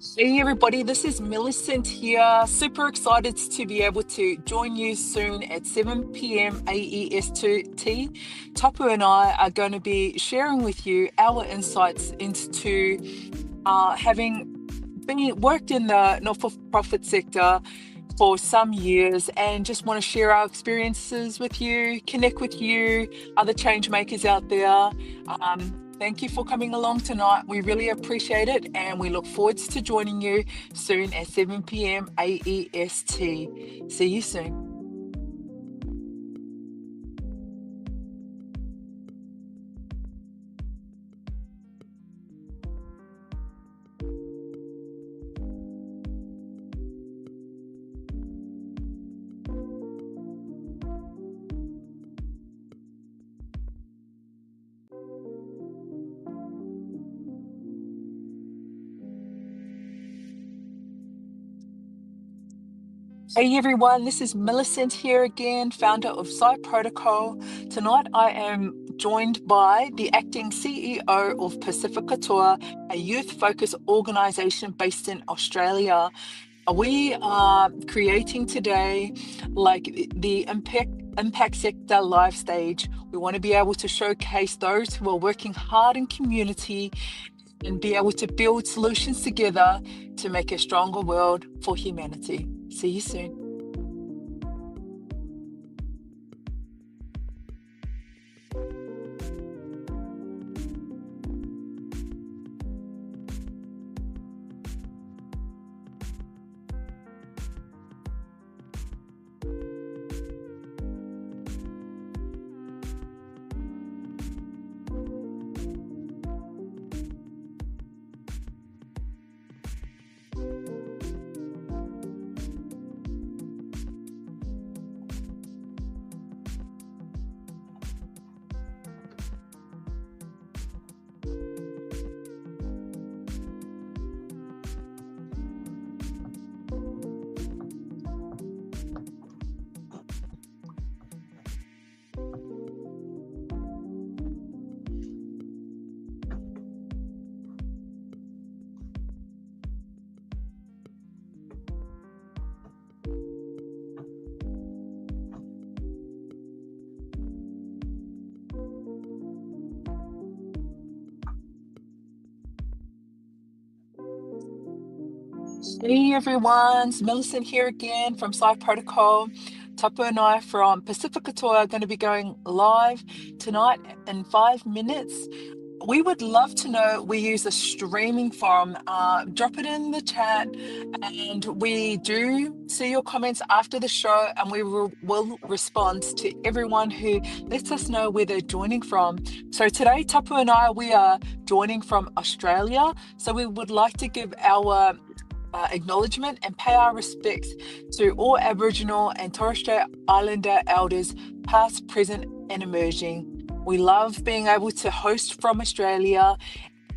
Hey everybody, this is Millicent here. Super excited to be able to join you soon at 7 p.m. AEST. Tapu and I are going to be sharing with you our insights into having been worked in the not-for-profit sector for some years and just want to share our experiences with you, connect with you, other change makers out there. Thank you for coming along tonight. We really appreciate it and we look forward to joining you soon at 7 p.m. AEST. See you soon. Hey everyone, this is Millicent here again, founder of Site Protocol. Tonight I am joined by the acting CEO of Pasifika, a youth-focused organisation based in Australia. We are creating today the impact sector live stage. We want to be able to showcase those who are working hard in community and be able to build solutions together to make a stronger world for humanity. See you soon. Hey everyone, it's Millicent here again from Site Protocol. Tapu and I from Pasifika are going to be going live tonight in 5 minutes. We would love to know where you use a streaming from. Drop it in the chat, and we do see your comments after the show, and we will respond to everyone who lets us know where they're joining from. So today, Tapu and I, we are joining from Australia. So we would like to give our acknowledgement and pay our respects to all Aboriginal and Torres Strait Islander elders, past, present, and emerging. We love being able to host from Australia,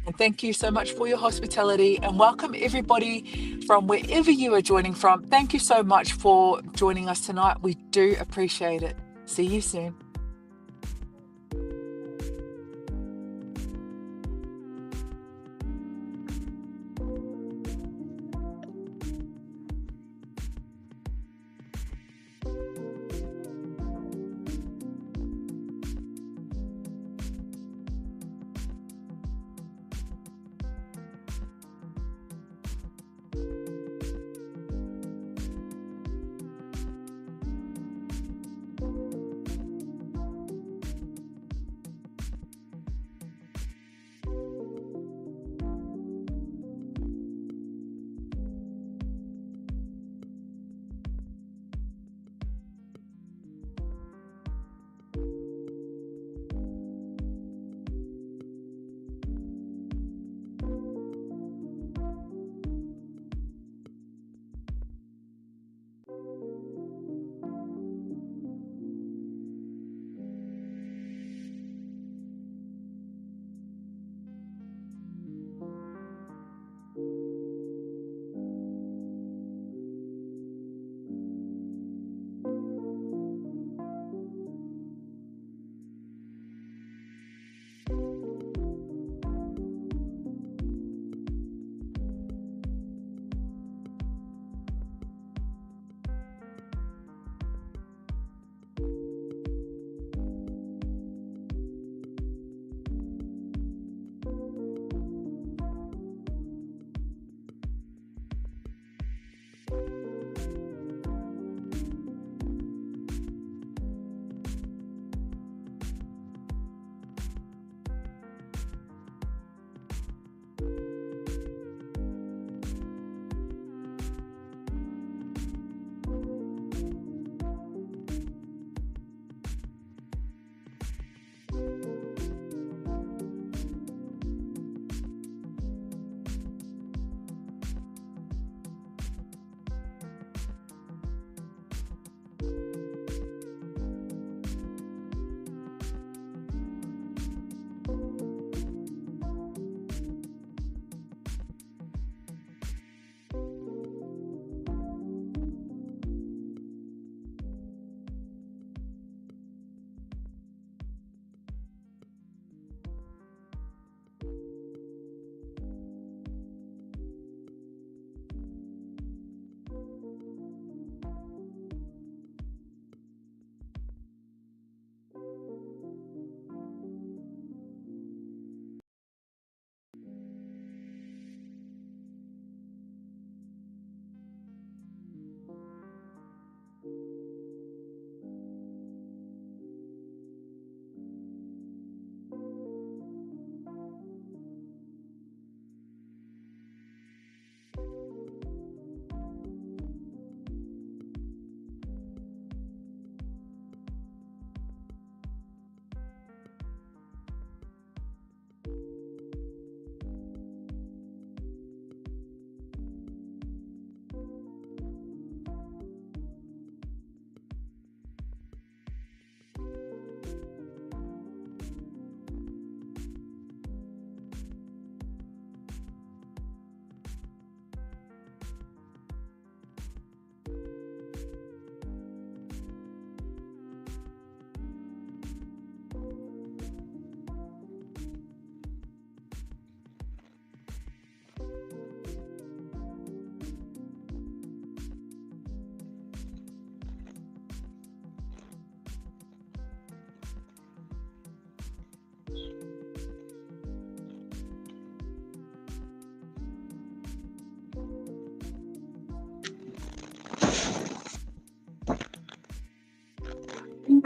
and thank you so much for your hospitality, and welcome everybody from wherever you are joining from. Thank you so much for joining us tonight. We do appreciate it. See you soon.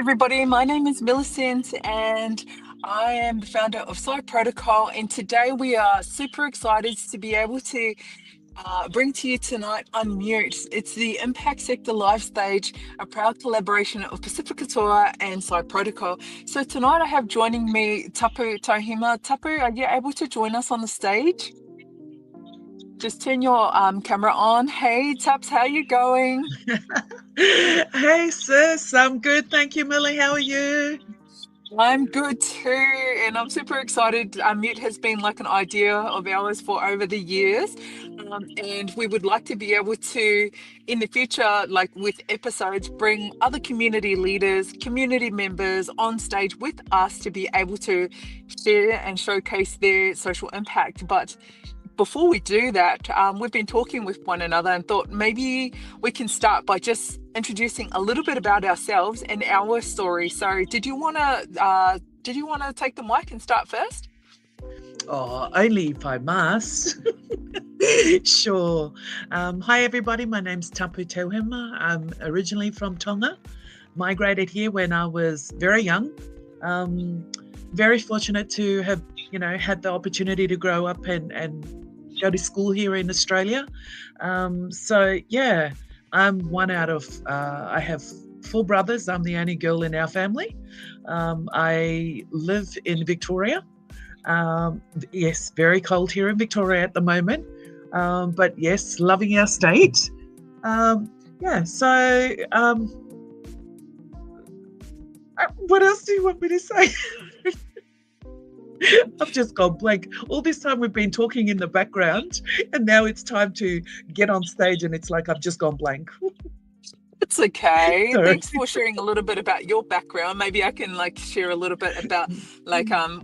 everybody. My name is Millicent, and I am the founder of Psych Protocol. And today we are super excited to be able to bring to you tonight Unmute. It's the Impact Sector Live Stage, a proud collaboration of Pasifika and Psych Protocol. So tonight I have joining me Tapu Tohima. Tapu, are you able to join us on the stage? Just turn your camera on. Hey, Taps, how are you going? Hey, sis, I'm good. Thank you, Millie. How are you? I'm good too, and I'm super excited. Mute has been like an idea of ours for over the years, and we would like to be able to, in the future, like with episodes, bring other community leaders, community members on stage with us to be able to share and showcase their social impact. But before we do that, we've been talking with one another and thought maybe we can start by just introducing a little bit about ourselves and our story. So, did you want to take the mic and start first? Oh, only if I must. Sure. Hi, everybody. My name's Tapu Tauhima. I'm originally from Tonga. Migrated here when I was very young. Very fortunate to have, had the opportunity to grow up and go to school here in Australia. Yeah, I'm one out of, I have 4 brothers. I'm the only girl in our family. I live in Victoria. Yes, very cold here in Victoria at the moment. But yes, loving our state. Yeah, so what else do you want me to say? I've just gone blank. All this time we've been talking in the background, and now it's time to get on stage, and it's like I've just gone blank. It's okay. Sorry. Thanks for sharing a little bit about your background. Maybe I can like share a little bit about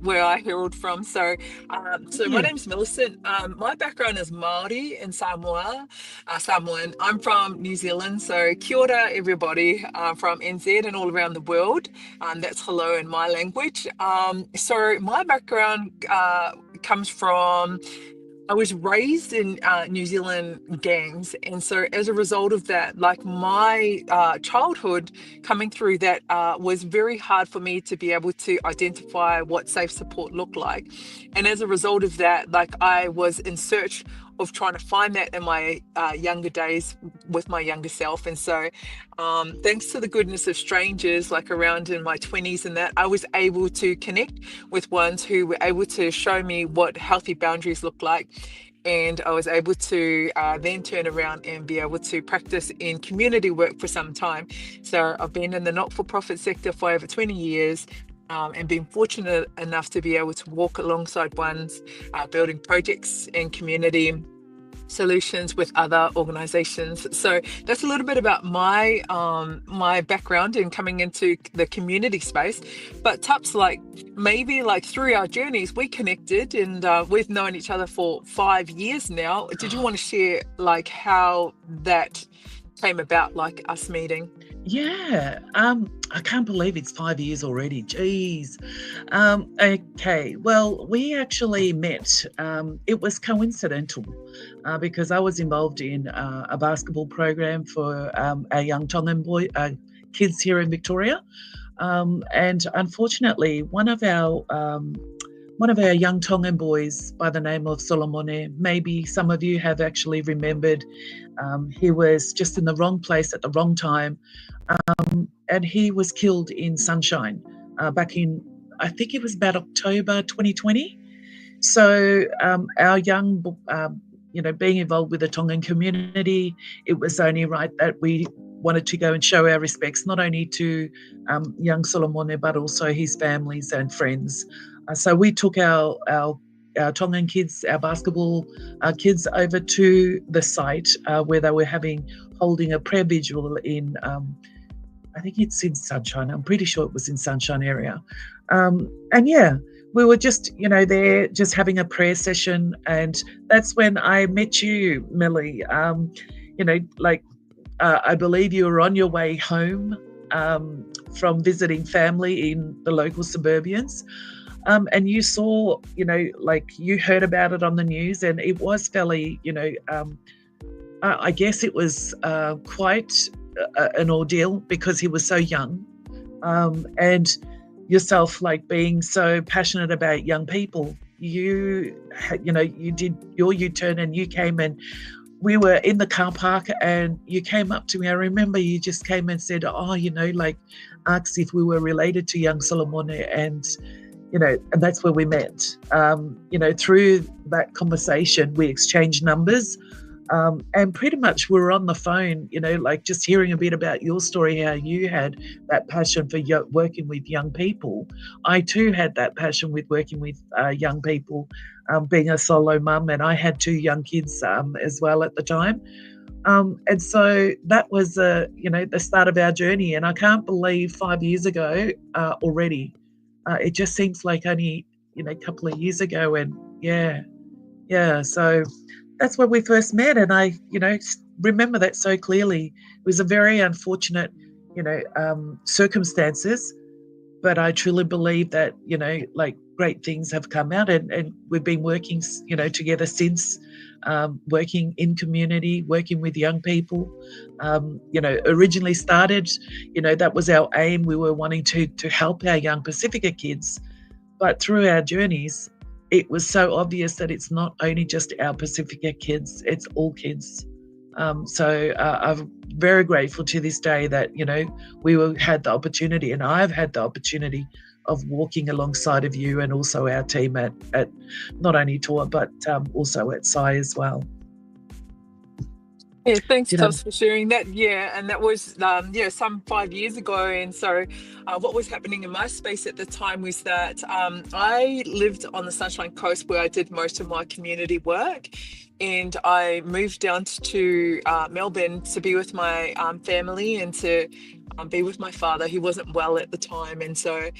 where I hailed from. So my Yeah. name's Millicent. My background is Māori and Samoan. I'm from New Zealand, so kia ora everybody from NZ and all around the world. That's hello in my language. So my background comes from I was raised in New Zealand gangs, and so as a result of that, like my childhood coming through that was very hard for me to be able to identify what safe support looked like. And as a result of that, like I was in search of trying to find that in my younger days with my younger self. And so thanks to the goodness of strangers, like around in my 20s and that, I was able to connect with ones who were able to show me what healthy boundaries look like. And I was able to then turn around and be able to practice in community work for some time. So I've been in the not-for-profit sector for over 20 years. And been fortunate enough to be able to walk alongside ones building projects and community solutions with other organizations. So that's a little bit about my my background in coming into the community space. But Tups, like maybe like through our journeys we connected, and we've known each other for 5 years now. Did you want to share like how that came about, like us meeting? Yeah. I can't believe it's 5 years already. Jeez. Okay. Well, we actually met. It was coincidental because I was involved in a basketball program for our young Tongan kids here in Victoria. And unfortunately, one of our young Tongan boys by the name of Solomone, maybe some of you have actually remembered, he was just in the wrong place at the wrong time. And he was killed in Sunshine back in, I think it was about October 2020. So our young, being involved with the Tongan community, it was only right that we wanted to go and show our respects, not only to young Solomone, but also his families and friends. So we took our Tongan kids, our basketball kids, over to the site where they were holding a prayer vigil in, I think it's in Sunshine. I'm pretty sure it was in Sunshine area. And yeah, we were just, there just having a prayer session. And that's when I met you, Millie. I believe you were on your way home from visiting family in the local suburbians. And you saw, you heard about it on the news, and it was fairly, I guess it was quite an ordeal because he was so young. And yourself, like being so passionate about young people, you did your U-turn and you came, and we were in the car park and you came up to me. I remember you just came and said, oh, like asked if we were related to young Solomon, and and that's where we met. Through that conversation, we exchanged numbers, and pretty much we were on the phone, like just hearing a bit about your story, how you had that passion for working with young people. I too had that passion with working with young people, being a solo mum, and I had two young kids as well at the time. And so that was, the start of our journey. And I can't believe 5 years ago already. It just seems like only, a couple of years ago. And yeah. So that's when we first met. And I, remember that so clearly. It was a very unfortunate, circumstances, but I truly believe that, like great things have come out, and we've been working, together since, working in community, working with young people. Originally started, that was our aim. We were wanting to help our young Pasifika kids, but through our journeys, it was so obvious that it's not only just our Pasifika kids, it's all kids. So I'm very grateful to this day that, had the opportunity, and I've had the opportunity of walking alongside of you and also our team at not only Toa, but also at SAI as well. Yeah, thanks, Tos, for sharing that. Yeah, and that was some 5 years ago. And so, what was happening in my space at the time was that I lived on the Sunshine Coast, where I did most of my community work, and I moved down to Melbourne to be with my family and to be with my father. He wasn't well at the time, and so.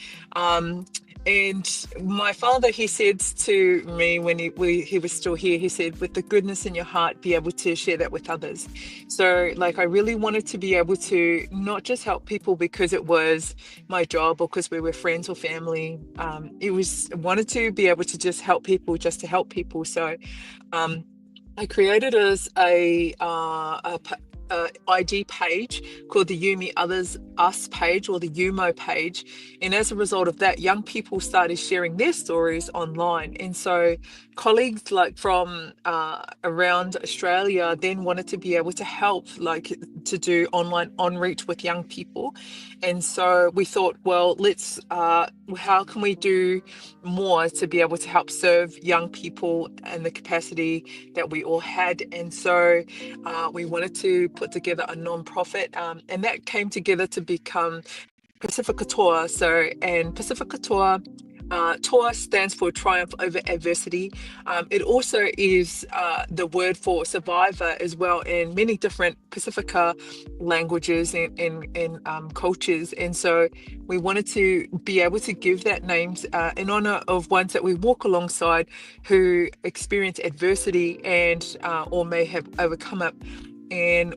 And my father, he said to me when he was still here, he said, with the goodness in your heart, be able to share that with others. So, like, I really wanted to be able to not just help people because it was my job or because we were friends or family. Wanted to be able to just help people, just to help people. So, I created as a IG page called the You Me Others Us page, or the UMO page. And as a result of that, young people started sharing their stories online. And so colleagues like from around Australia then wanted to be able to help, like to do online on reach with young people. And so we thought, well, let's how can we do more to be able to help serve young people in the capacity that we all had. And so we wanted to put together a non-profit, and that came together to become Pasifika Toa. So, and Pasifika Toa, Toa stands for Triumph Over Adversity. It also is the word for survivor as well in many different Pasifika languages and cultures. And so we wanted to be able to give that names in honor of ones that we walk alongside who experience adversity and or may have overcome it. And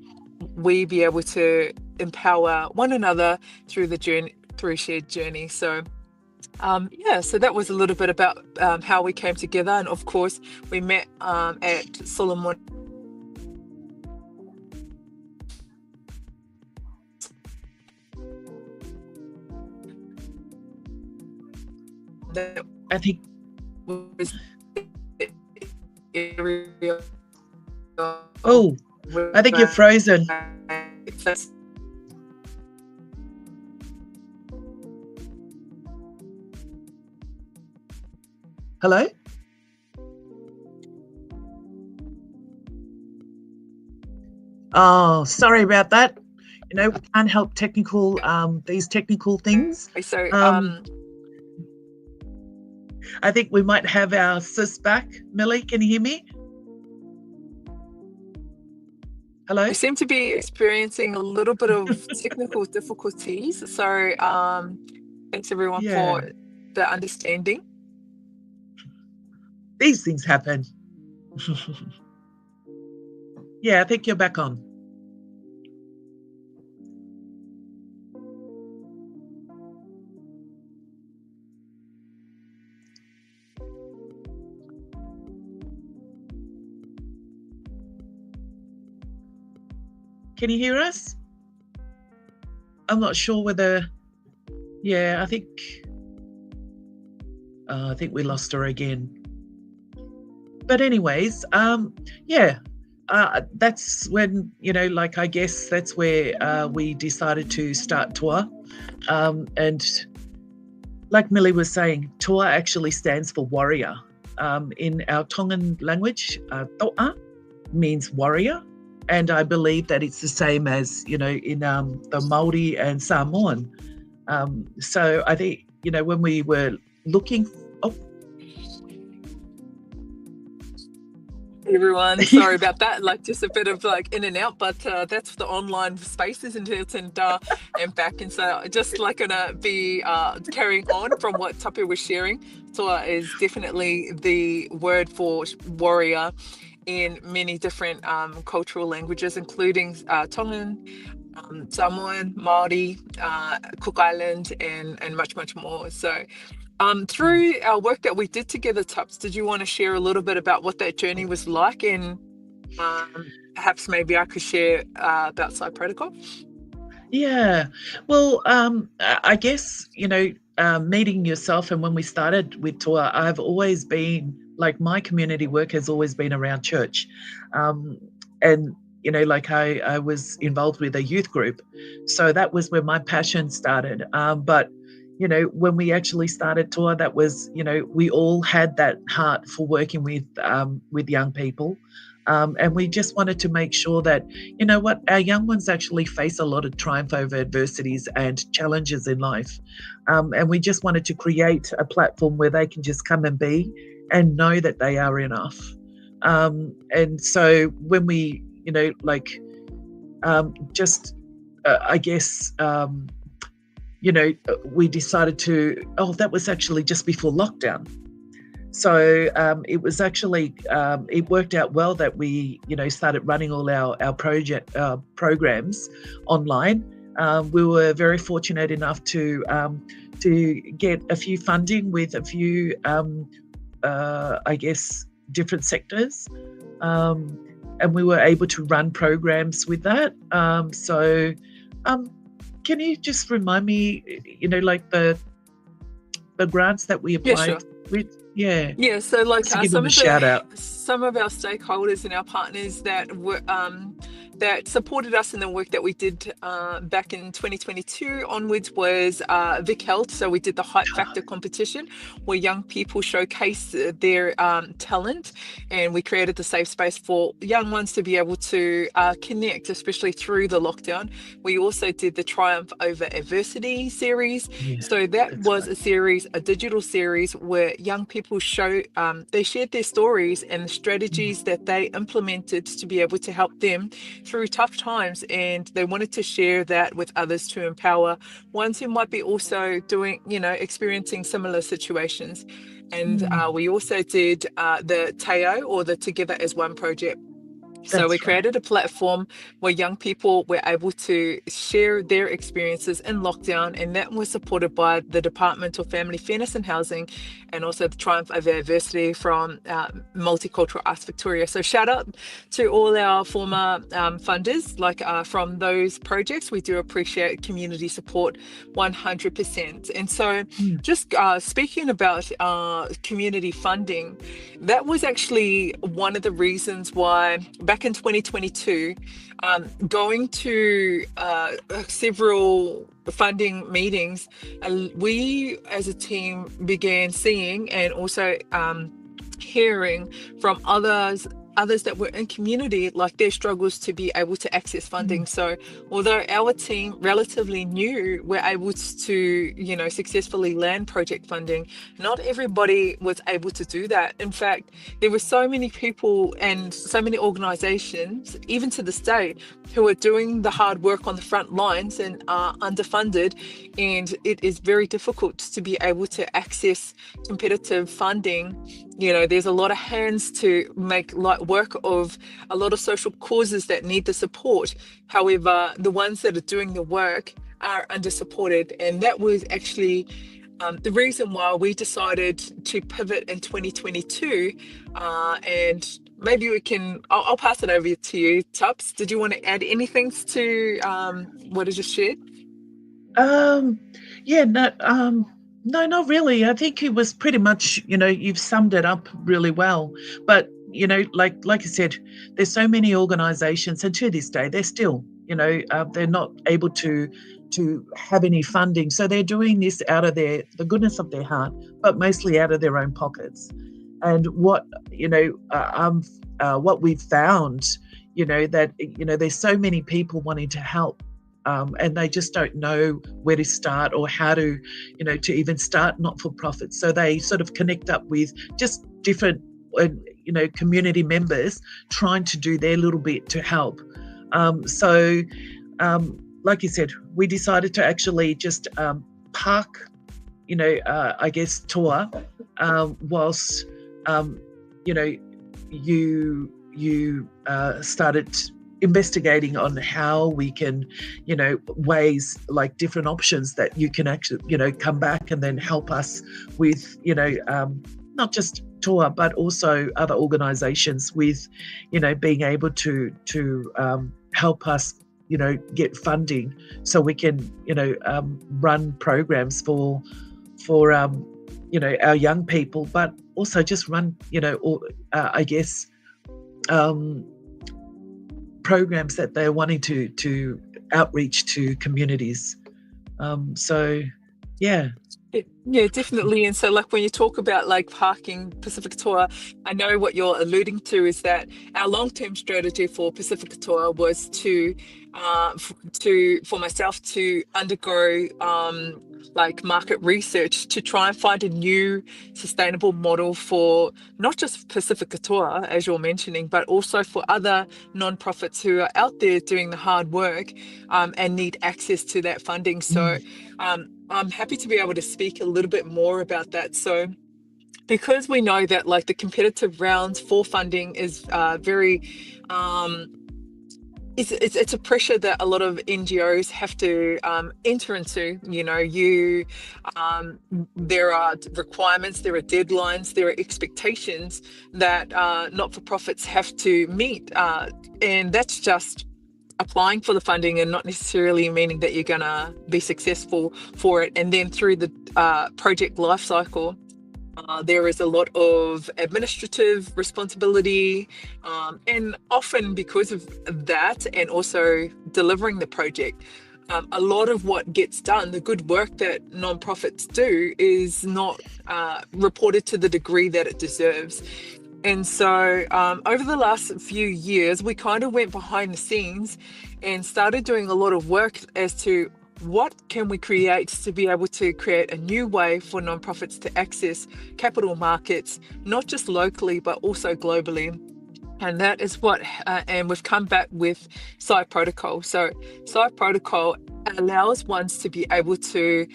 we be able to empower one another through the journey, through shared journey. So so that was a little bit about how we came together. And of course we met at Solomon. That I think was the area Oh, I think you're where frozen. I first. Hello? Oh, sorry about that. We can't help these technical things. So I think we might have our sis back. Millie, can you hear me? Hello? we seem to be experiencing a little bit of technical difficulties. So thanks everyone Yeah, for the understanding. these things happen. Yeah, I think you're back on. Can you hear us? I'm not sure whether Yeah, I think we lost her again. But anyways, yeah, that's when, like, I guess that's where we decided to start tour. And like Millie was saying, toa actually stands for warrior. In our Tongan language, toa means warrior. And I believe that it's the same as, in the Maori and Samoan. So I think, when we were looking, oh, Everyone, sorry about that. Like just a bit of like in and out, but that's the online space, isn't it? And back, and so just like gonna be carrying on from what Tapu was sharing. Toa is definitely the word for warrior in many different cultural languages, including Tongan, Samoan, Maori, Cook Island, and much, much more. So, through our work that we did together, Tups, did you want to share a little bit about what that journey was like? And perhaps maybe I could share about Side Protocol? yeah. Well, I guess, meeting yourself, and when we started with tour, I've always been like, my community work has always been around church. Um, and, like, I was involved with a youth group. So that was where my passion started. But, when we actually started tour, that was, we all had that heart for working with young people. And we just wanted to make sure that, what, our young ones actually face a lot of triumph over adversities and challenges in life. And we just wanted to create a platform where they can just come and be and know that they are enough. And so when we, just, I guess, we decided to, that was actually just before lockdown. So it was actually, it worked out well that we, started running all our programs online. We were very fortunate enough to get a few funding with a few, I guess, different sectors. And we were able to run programs with that. So can you just remind me, like the grants that we Yeah, applied sure. with? Yeah, Yeah, so like just to give them some a of the shout out. some of our stakeholders and our partners that were that supported us in the work that we did back in 2022 onwards was Vic Health. So we did the Hype Factor competition where young people showcase their talent, and we created the safe space for young ones to be able to connect, especially through the lockdown. We also did the Triumph Over Adversity series. Yeah, So that that's was right. a series, a digital series where young people they shared their stories and the strategies that they implemented to be able to help them through tough times. And they wanted to share that with others to empower ones who might be also doing, experiencing similar situations. And Mm, we also did the Teo, or the Together as One project. So we that's right. created a platform where young people were able to share their experiences in lockdown, and that was supported by the Department of Family Fairness and Housing, and also the Triumph Over Adversity from Multicultural Arts Victoria. So shout out to all our former funders, like from those projects. We do appreciate community support 100%. And so Mm, just speaking about community funding, that was actually one of the reasons why back in 2022, going to several funding meetings, we as a team began seeing and also hearing from others that were in community, like their struggles to be able to access mm, funding. So although our team relatively new were able to, successfully land project funding, not everybody was able to do that. In fact, there were so many people and so many organizations, even to this day, who are doing the hard work on the front lines and are underfunded. And it is very difficult to be able to access competitive funding. There's a lot of hands to make light work of a lot of social causes that need the support. However, the ones that are doing the work are under supported. And that was actually the reason why we decided to pivot in 2022. And maybe I'll pass it over to you, Tups. Did you want to add anything to what I just shared? Um, yeah, no, no, not really. I think it was pretty much, you've summed it up really well. But, like I said, there's so many organizations, and to this day, they're still, they're not able to have any funding. So they're doing this out of the goodness of their heart, but mostly out of their own pockets. And what we've found, that, there's so many people wanting to help, and they just don't know where to start or how to even start not-for-profit. So they sort of connect up with just different, community members trying to do their little bit to help. So, like you said, we decided to actually just park, I guess, tour, whilst, you know, you started investigating on how we can, ways, like different options that you can actually, come back and then help us with, not just tour, but also other organizations with, being able to help us, get funding so we can, run programs for our young people, but also just run, I guess, programs that they're wanting to outreach to communities. So, yeah. Yeah, definitely. And so, like, when you talk about like parking Pacific Tour, I know what you're alluding to is that our long-term strategy for Pacific Tour was for myself to undergo like market research to try and find a new sustainable model for not just Pacific Tour, as you're mentioning, but also for other nonprofits who are out there doing the hard work and need access to that funding. So. I'm happy to be able to speak a little bit more about that. So, because we know that like the competitive rounds for funding is very, it's a pressure that a lot of NGOs have to enter into. There are requirements, there are deadlines, there are expectations that not-for-profits have to meet, and that's just applying for the funding and not necessarily meaning that you're going to be successful for it. And then through the project lifecycle, there is a lot of administrative responsibility, and often because of that, and also delivering the project, a lot of what gets done, the good work that nonprofits do, is not reported to the degree that it deserves. And so over the last few years, we kind of went behind the scenes and started doing a lot of work as to what can we create to be able to create a new way for nonprofits to access capital markets, not just locally, but also globally. And that is what, and we've come back with Site Protocol. So Site Protocol allows ones to be able to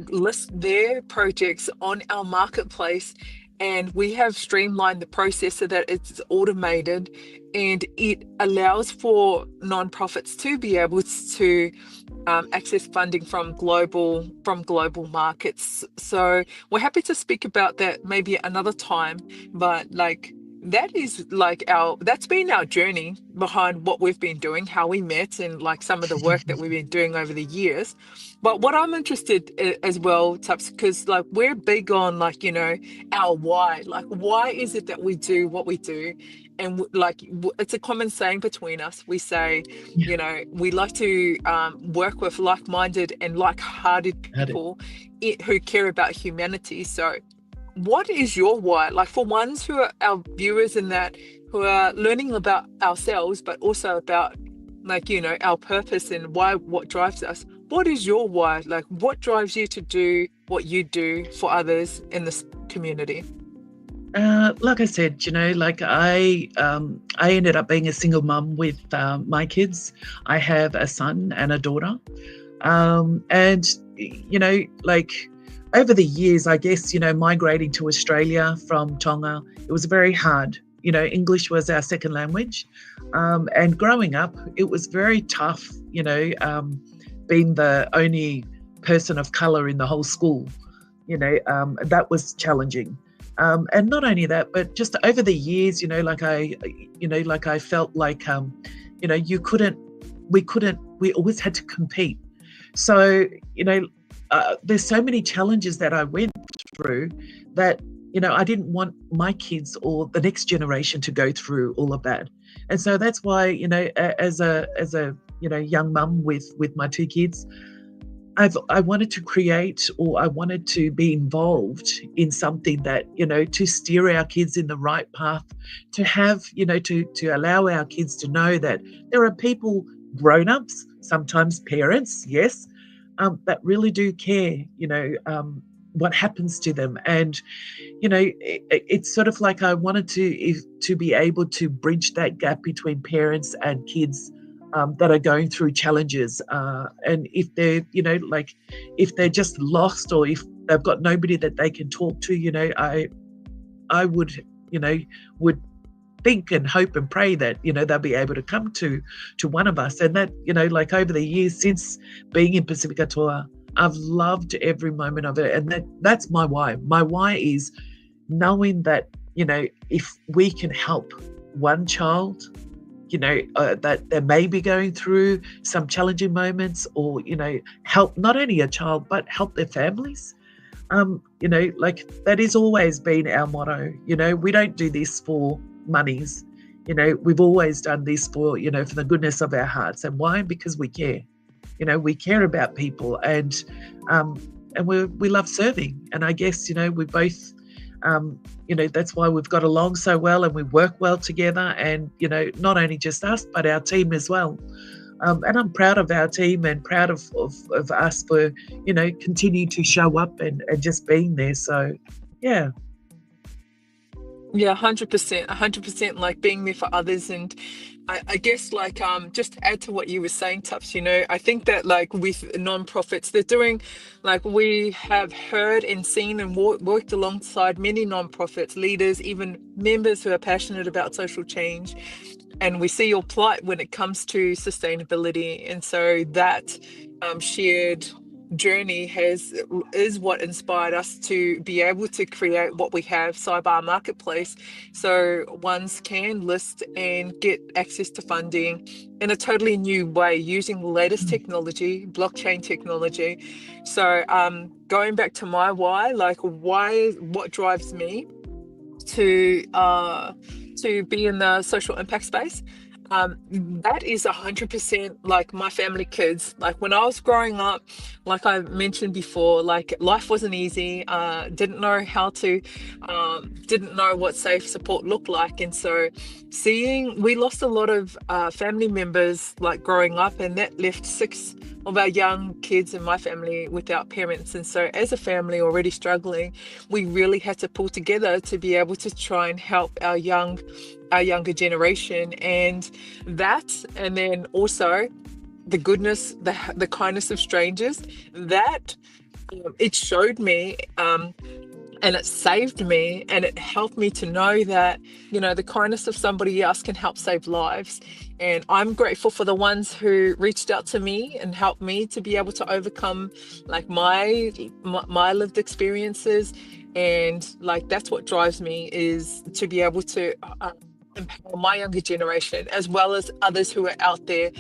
list their projects on our marketplace, and we have streamlined the process so that it's automated, and it allows for nonprofits to be able to access funding from global markets. So we're happy to speak about that maybe another time, but like that is like that's been our journey behind what we've been doing, how we met, and like some of the work that we've been doing over the years. But what I'm interested as well, Tups, because like we're big on like, our why. Like, why is it that we do what we do? And it's a common saying between us. We say, Yeah. we like to work with like-minded and like-hearted Had it. people who care about humanity. So what is your why? Like, for ones who are our viewers and that who are learning about ourselves, but also about like, our purpose and what drives us. What is your why? Like, what drives you to do what you do for others in this community? Like I said, like I ended up being a single mum with my kids. I have a son and a daughter. And, like over the years, I guess, migrating to Australia from Tonga, it was very hard. English was our second language. And growing up, it was very tough, being the only person of colour in the whole school. That was challenging. And not only that, but just over the years, I felt like, we always had to compete. So, there's so many challenges that I went through that, I didn't want my kids or the next generation to go through all of that. And so that's why, as a young mum with my two kids, I wanted to create, or I wanted to be involved in something that, to steer our kids in the right path, to have, to allow our kids to know that there are people, grown-ups, sometimes parents, yes, that really do care, what happens to them. And, it's sort of like I wanted to be able to bridge that gap between parents and kids, that are going through challenges, and if they're, if they're just lost, or if they've got nobody that they can talk to, I would, would think and hope and pray that, they'll be able to come to one of us. And that, like over the years since being in Pasifika Toa, I've loved every moment of it. And that's my why. My why is knowing that, if we can help one child, that they may be going through some challenging moments, or, help not only a child, but help their families. Like that has always been our motto. We don't do this for monies. We've always done this for, for the goodness of our hearts. And why? Because we care. We care about people, and we love serving. And I guess, we both, that's why we've got along so well, and we work well together. And, not only just us, but our team as well. And I'm proud of our team, and proud of us for, continuing to show up and just being there. So, yeah. Yeah, 100%, 100%, like being there for others. And I guess like just to add to what you were saying, Tups, I think that like with nonprofits, they're doing, like we have heard and seen and worked alongside many nonprofits, leaders, even members who are passionate about social change. And we see your plight when it comes to sustainability. And so that shared journey is what inspired us to be able to create what we have, Cyber Marketplace, so ones can list and get access to funding in a totally new way using the latest technology, blockchain technology. So going back to my why, like what drives me to be in the social impact space, that is 100% like my family kids. Like when I was growing up, like I mentioned before, like life wasn't easy. Didn't know how to, didn't know what safe support looked like. And so we lost a lot of family members like growing up, and that left 6 of our young kids in my family without parents. And so as a family already struggling, we really had to pull together to be able to try and help our younger generation. And then also the goodness, the kindness of strangers, that it showed me, and it saved me, and it helped me to know that, the kindness of somebody else can help save lives. And I'm grateful for the ones who reached out to me and helped me to be able to overcome like my lived experiences. And like that's what drives me, is to be able to empower my younger generation, as well as others who are out there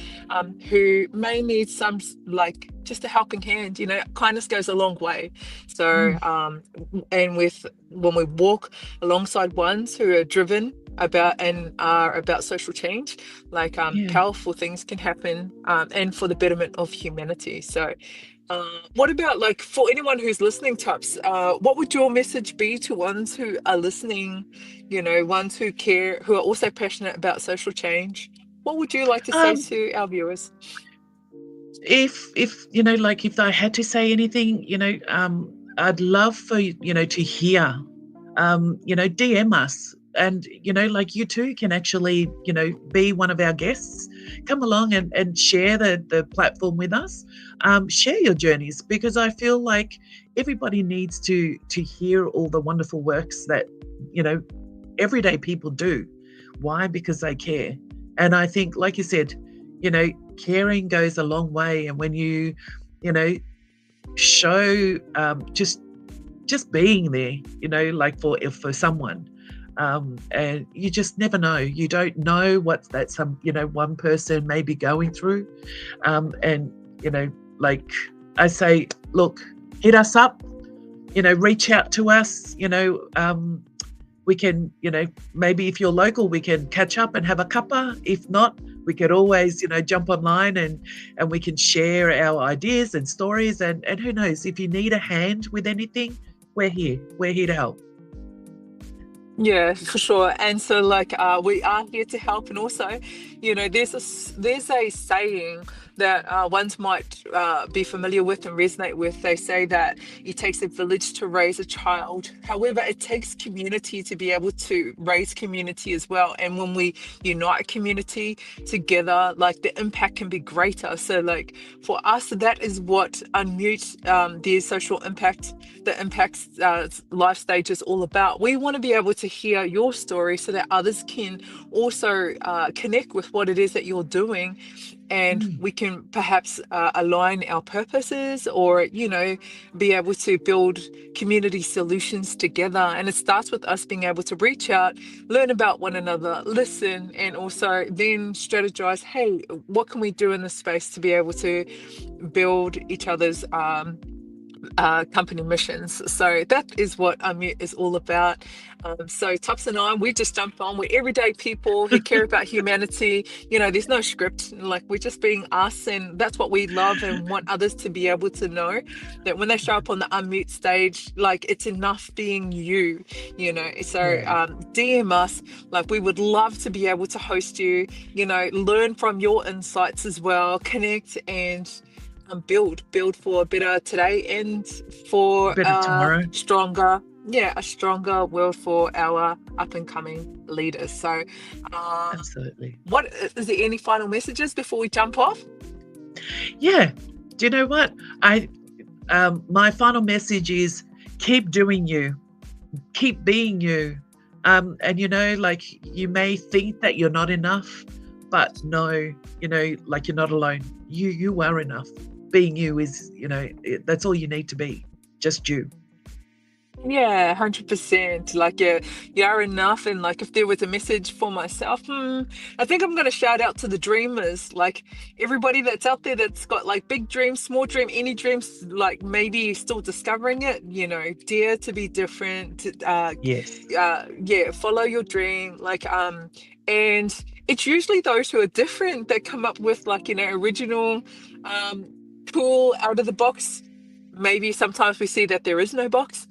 who may need some, like just a helping hand. Kindness goes a long way. So and when we walk alongside ones who are driven about and are about social change, like Yeah. powerful things can happen, and for the betterment of humanity. So what about, like, for anyone who's listening, Tups, what would your message be to ones who are listening, ones who care, who are also passionate about social change? What would you like to say Um, to our viewers? if like if I had to say anything, I'd love for to hear, DM us. And like you too can actually be one of our guests. Come along and share the platform with us. Share your journeys, because I feel like everybody needs to hear all the wonderful works that everyday people do. Why? Because they care. And I think, like you said, caring goes a long way. And when you show just being there, like for someone, and you just never know. You don't know what that one person may be going through, and like I say, look, hit us up, reach out to us, we can, maybe if you're local, we can catch up and have a cuppa. If not, we could always, jump online and we can share our ideas and stories. And who knows, if you need a hand with anything, we're here. We're here to help. Yeah, for sure. And so like we are here to help. And also, there's a saying that ones might be familiar with and resonate with. They say that it takes a village to raise a child. However, it takes community to be able to raise community as well. And when we unite a community together, like the impact can be greater. So like for us, that is what Unmute, the social impact, the impacts life stage is all about. We want to be able to hear your story so that others can also connect with what it is that you're doing, and we can perhaps align our purposes, or be able to build community solutions together. And it starts with us being able to reach out, learn about one another, listen, and also then strategize, hey, what can we do in this space to be able to build each other's company missions. So that is what Unmute is all about. So Tups and I, we just jump on. We're everyday people who care about humanity. There's no script. Like, we're just being us, and that's what we love and want others to be able to know, that when they show up on the Unmute stage, like, it's enough being you. So DM us. Like, we would love to be able to host you. Learn from your insights as well. Connect and build for a better today and for Better tomorrow. a stronger world for our up and coming leaders. So Absolutely. What is there, any final messages before we jump off? Yeah, do you know what my final message is, keep doing you, keep being you. And like, you may think that you're not enough, but no, like, you're not alone. You are enough. Being you is, that's all you need to be, just you. Yeah, 100%. Like, you are enough. And like, if there was a message for myself, I think I'm going to shout out to the dreamers. Like, everybody that's out there that's got like big dreams, small dream, any dreams, like maybe still discovering it, dare to be different. Yes. Follow your dream. Like, and it's usually those who are different that come up with like, original, cool, out of the box. Maybe sometimes we see that there is no box,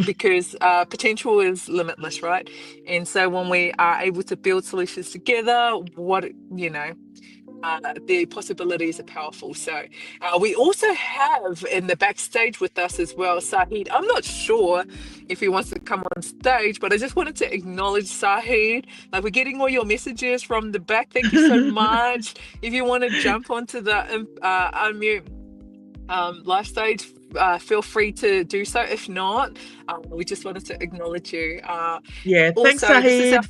because potential is limitless, right? And so when we are able to build solutions together, the possibilities are powerful. So we also have in the backstage with us as well, Sahid. I'm not sure if he wants to come on stage, but I just wanted to acknowledge Sahid. Like, we're getting all your messages from the back. Thank you so much. If you want to jump onto the Unmute live stage, feel free to do so. If not, we just wanted to acknowledge you. Thanks, Also, Sahid.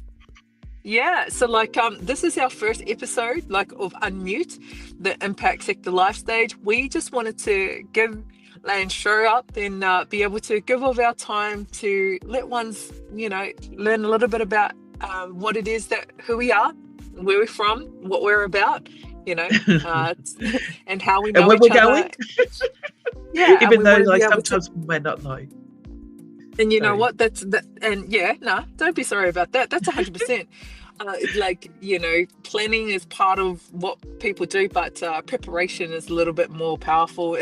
so like this is our first episode like of Unmute, the Impact Sector Life Stage. We just wanted to give and show up and be able to give of our time to let ones learn a little bit about what it is, who we are, where we're from, what we're about, and how we know and where each we're other. going. Even though like sometimes we may not know. And know what? Don't be sorry about that. That's 100%. Planning is part of what people do, but preparation is a little bit more powerful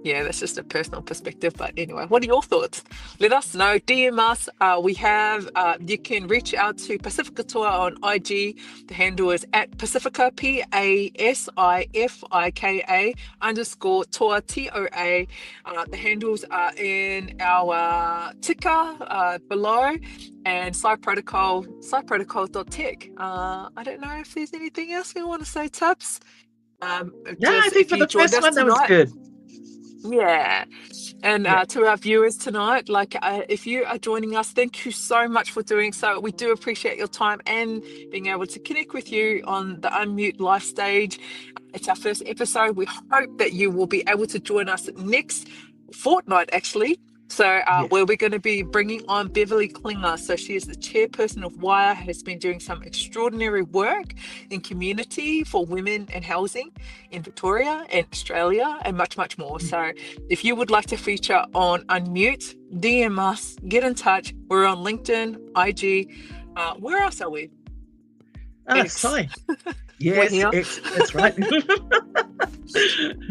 that's just a personal perspective. But anyway, what are your thoughts? Let us know. DM us. You can reach out to Pasifika Tour on IG. The handle is at Pasifika, Pasifika _Tour, TOA. The handles are in our ticker below, and sciprotocol.tech. I don't know if there's anything else we want to say, Tubbs. I think for the first one, that was good. Yeah. And to our viewers tonight, like if you are joining us, thank you so much for doing so. We do appreciate your time and being able to connect with you on the Unmute live stage. It's our first episode. We hope that you will be able to join us next fortnight, actually, So Yes. where we're going to be bringing on Beverly Klinger. So she is the chairperson of WIRE, has been doing some extraordinary work in community for women and housing in Victoria and Australia and much, much more. So if you would like to feature on Unmute, DM us, get in touch. We're on LinkedIn, IG. Where else are we? X. Sorry. We're Yes, here. X, that's right.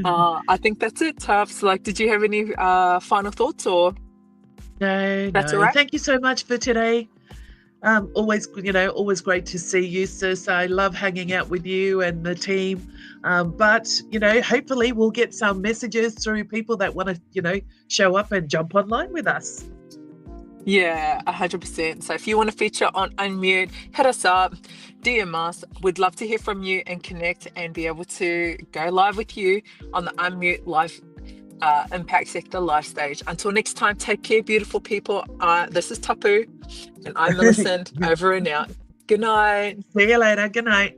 I think that's it, Tufts. Like, did you have any final thoughts or? No. That's all right. Thank you so much for today. Always, always great to see you, sis. I love hanging out with you and the team. But, hopefully we'll get some messages through people that want to, show up and jump online with us. Yeah, 100%. So if you want to feature on Unmute, hit us up, DM us. We'd love to hear from you and connect and be able to go live with you on the Unmute Live Impact Sector Live stage. Until next time, take care, beautiful people. This is Tapu, and I'm Millicent, over and out. Good night. See you later. Good night.